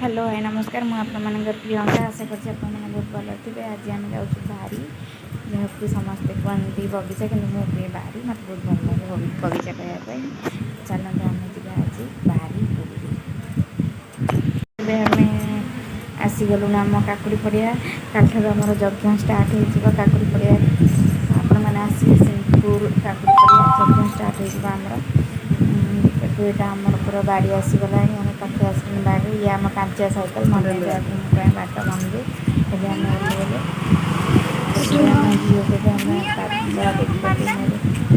Hello hi नमस्कार मुझे प्रियंका आशा कर बहुत भल थे। आज आम जाऊँ बारी जहाँ समस्ते कहते बगीचा कि मुझे बारी मत बहुत भल लगे बगीचा कहवाई चलते आम जा आज बारी आम आसीगलु आम काकुड़ी पड़िया कालू आम यज्ञ स्टार्ट हो काकुड़ी पड़िया आपण मैंने आसवे सिंहपुर काकुड़ी पड़िया यज्ञ स्टार्ट होमर यहाँ आमर पूरा बाड़ी आसीगला आम पाखे आस बाड़ी ये आम कांचिया साइकेल मंदिर बाट मंदिर एवं आम झील के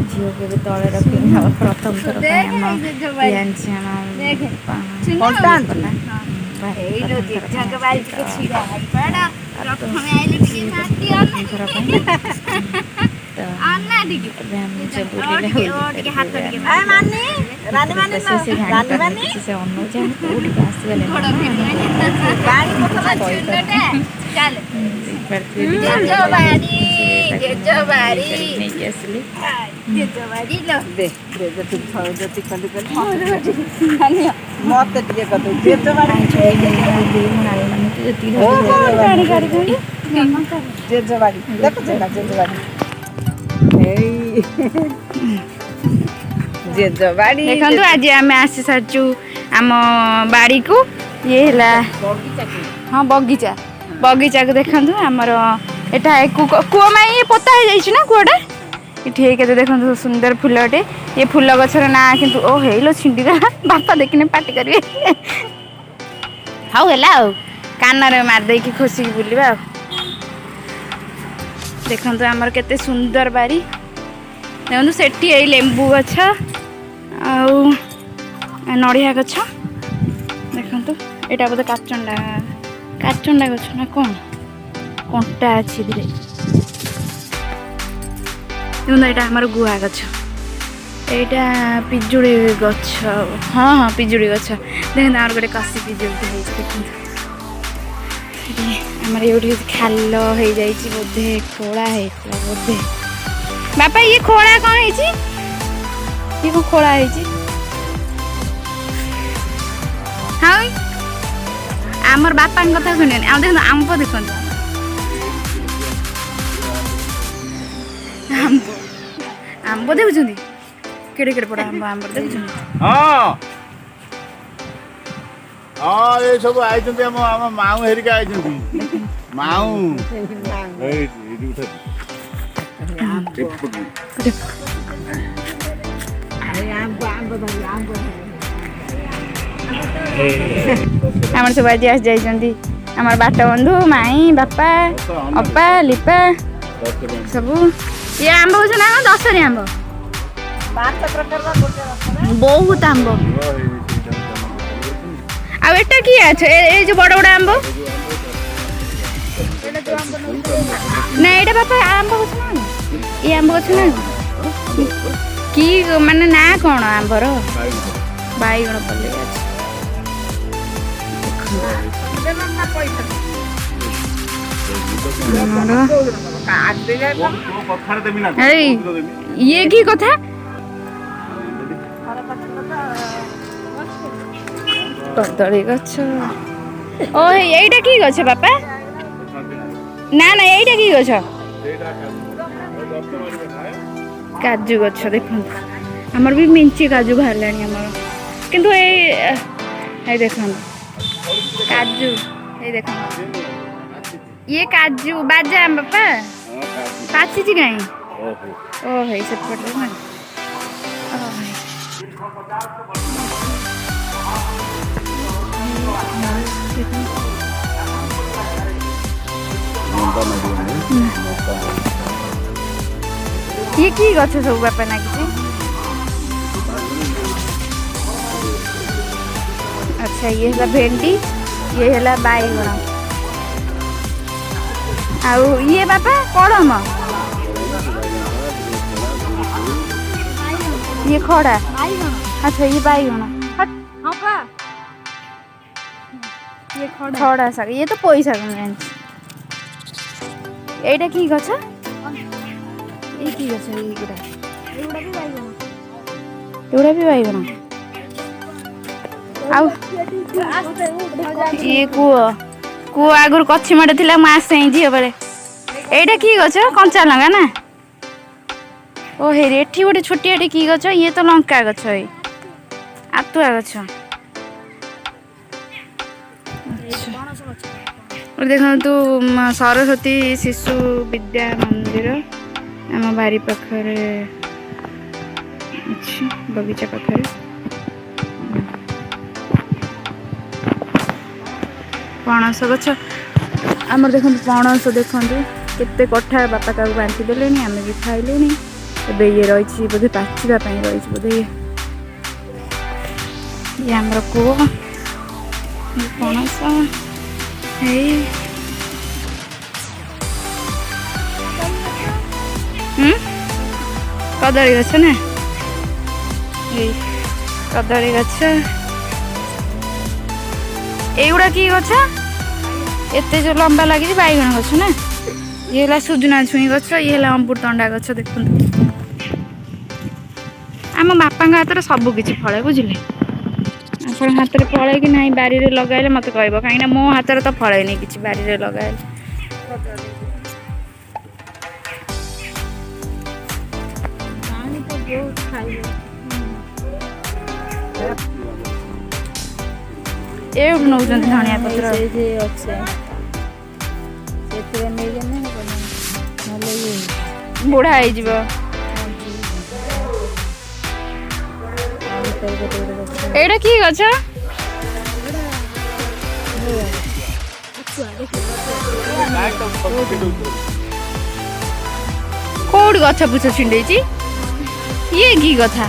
झील के भी तले रखी प्रथम थर देखो आज आम आसी सार्चु आम बाड़ी को ये हाँ बगीचा बगीचा को देखु आमर एटा कूआ माई पोता है ना कूटा ये के देखो सुंदर फूलटे ये फूल गछर ना कि ओ हेलो छिंडीदा बापा देखने पार्टी करेंगे हाउ है कान मारदे कि खुशी बुलवा देखो आमर केते सुंदर बारी देखो सेठी यही लेंबू गछ नड़िया गछ देखो यहाँ बोधे काचंडा काचंडा गछ ना कौन कंटा अच्छी देखो यहाँ आमर गुआ गछ यहाँ पिजुड़ी गछ हाँ हाँ पिजुड़ी गछ देखो आम गोटे कसी पिजुड़ी देखो आमर ये खाल हो बोधे खोला होता बोधे बापा ये खोला कौन है ये को खोला है हाँ आमर बापा कथा शुणी आम देख आंब देखो आंब देखुं केड़े केड़े बड़ा आंब आंब देखुं हाँ हाँ ये सब आई हम माऊ हेरिका आई माऊ आम सब आज आस जाइए आमर बाट बंधु माई बापा अपा लिपा सब ये आंब गछ ना 10 आंब बहुत आंब आटा कि जो बड़ बड़ आंब ना ये बापा आंब गछ ना ये आंब गछ ना कि माने ना कौन आंबर बैगण पल्ले ये की कथा कदली गछ ओ एटा की गछ बापा ना ना एटा की गछ काजू गछ देखो आमर भी मिंची काजू बाहर आमर किंतु ए देखो काजू ये देखो ये काजू बाजा बापा पाची कहीं ओ है सेपटे ना ये की गछ सब बापा ना कि अच्छा ये है भेंडी ये है बैगण आउ ये बापा कड़म ये खड़ा अच्छा ये बैगण ये खड़ा शाग ये तो पोई शाग एटा की गछ ये की गछ एगुड़ा भी बैगण ଆଉ ଇଏ କୂଅ ଆଗରୁ କଛିମଟେ ଥିଲା ମୁଁ ଆସେ ଝିଅ ବେଳେ। ଏଇଟା କି ଗଛ? କଞ୍ଚା ଲଙ୍କା ନା? ଓ ହେରି ଏଠି ଗୋଟେ ଛୋଟିଆଟେ କି ଗଛ? ଇଏ ତ ଲଙ୍କା ଗଛ, ଏଇ ଆତୁଆ ଗଛ। ଦେଖନ୍ତୁ ସରସ୍ୱତୀ ଶିଶୁ ବିଦ୍ୟା ମନ୍ଦିର ଆମ ବାରି ପାଖରେ ଅଛି, ବଗିଚା ପାଖରେ। ପଣସ ଗଛ ଆମର ଦେଖନ୍ତୁ, ପଣସ ଦେଖନ୍ତୁ କେତେ କଠା ବାପା ତାକୁ ବାଣ୍ଟି ଦେଲେଣି, ଆମେ ବି ଖାଇଲୁଣି। ଏବେ ଇଏ ରହିଛି ବୋଧେ ପାଚିବା ପାଇଁ ରହିଛି ବୋଧେ। ଇଏ ଆମର କୂଅ, ପଣସ ହେଇ କଦଳୀ ଗଛ ନା, ଏଇ କଦଳୀ ଗଛ। ଏଇଗୁଡ଼ା କି ଗଛ? ଏତେ ଯୋଉ ଲମ୍ବା ଲାଗିଛି, ବାଇଗଣ ଗଛ ନା? ଇଏ ହେଲା ସୁଜନା ଛୁଇଁ ଗଛ, ଇଏ ହେଲା ଅମୃତଭଣ୍ଡା ଗଛ। ଦେଖନ୍ତୁ ଆମ ବାପାଙ୍କ ହାତରେ ସବୁ କିଛି ଫଳେ, ବୁଝିଲେ? ଆପଣଙ୍କ ହାତରେ ଫଳେ କି ନାହିଁ ବାରିରେ ଲଗାଇଲେ ମତେ କହିବ, କାହିଁକିନା ମୋ ହାତରେ ତ ଫଳେନି କିଛି ବାରିରେ ଲଗାଇଲେ। ଏଇଠୁ ନଉଛନ୍ତି ଧଣିଆ ପତ୍ର, ବୁଢା ହେଇଯିବ। ଏଇଟା କି ଗଛ? କୋଉଠି ଗଛ ପୁଛ ଛିଣ୍ଡେଇଛି? ଇଏ କି କଥା?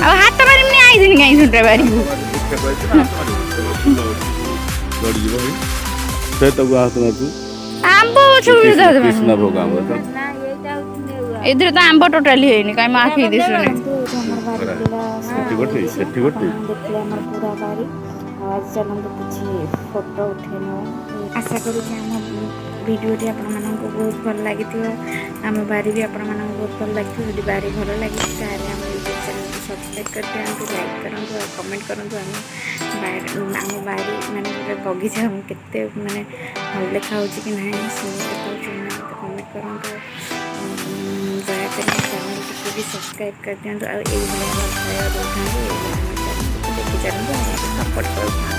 ଆଉ ହାତ ମାରିବିନି, ଆଇଥିନି କାହିଁ ଝୁଣ୍ଟା ବାରିବୁ? ଆମ୍ବ ଗଛ ଏଥିରେ ତ ଆମ୍ବ ଟୋଟାଲି ହେଇନି, କାହିଁ ମୋ ଆଖି ଦିଶୁନି। ଆଜି ଚାଲନ୍ତୁ କିଛି ଫଟୋ ଉଠେଇ ନେଉ। ଆଶା କରୁଛି ଆମ ଭିଡ଼ିଓଟି ଆପଣମାନଙ୍କୁ ବହୁତ ଭଲ ଲାଗିଥିବ, ଆମ ବାରି ବି ଆପଣମାନଙ୍କୁ ବହୁତ ଭଲ ଲାଗିଥିବ। ଯଦି ବାରି ଭଲ ଲାଗିଛି ତାହେଲେ ଆମ ୟୁଟ୍ୟୁବ୍ ଚ୍ୟାନେଲକୁ ସବସ୍କ୍ରାଇବ୍ କରିଦିଅନ୍ତୁ, ଲାଇକ୍ କରନ୍ତୁ ଆଉ କମେଣ୍ଟ କରନ୍ତୁ। ଆମ ବାରି ମାନେ ଗୋଟେ ବଗିଚା କେତେ ମାନେ ଭଲ ଦେଖାହେଉଛି କି ନାହିଁ, ସୁନ୍ଦର ଦେଖାହେଉଛି ନା, ମୋତେ କମେଣ୍ଟ କରନ୍ତୁ। ଦୟାକରି ଆମ ଚ୍ୟାନେଲଟିକୁ ବି ସବସ୍କ୍ରାଇବ୍ କରିଦିଅନ୍ତୁ ଆଉ ଏଇଭଳିଆ ଭଲ ପାଇବା ଦେଉଥାନ୍ତୁ। ଏଇଭଳିଆ ଆମ ଚ୍ୟାନେଲକୁ ଦେଖି ଚାଲନ୍ତୁ, ଆମକୁ ସପୋର୍ଟ କରୁଥାନ୍ତୁ।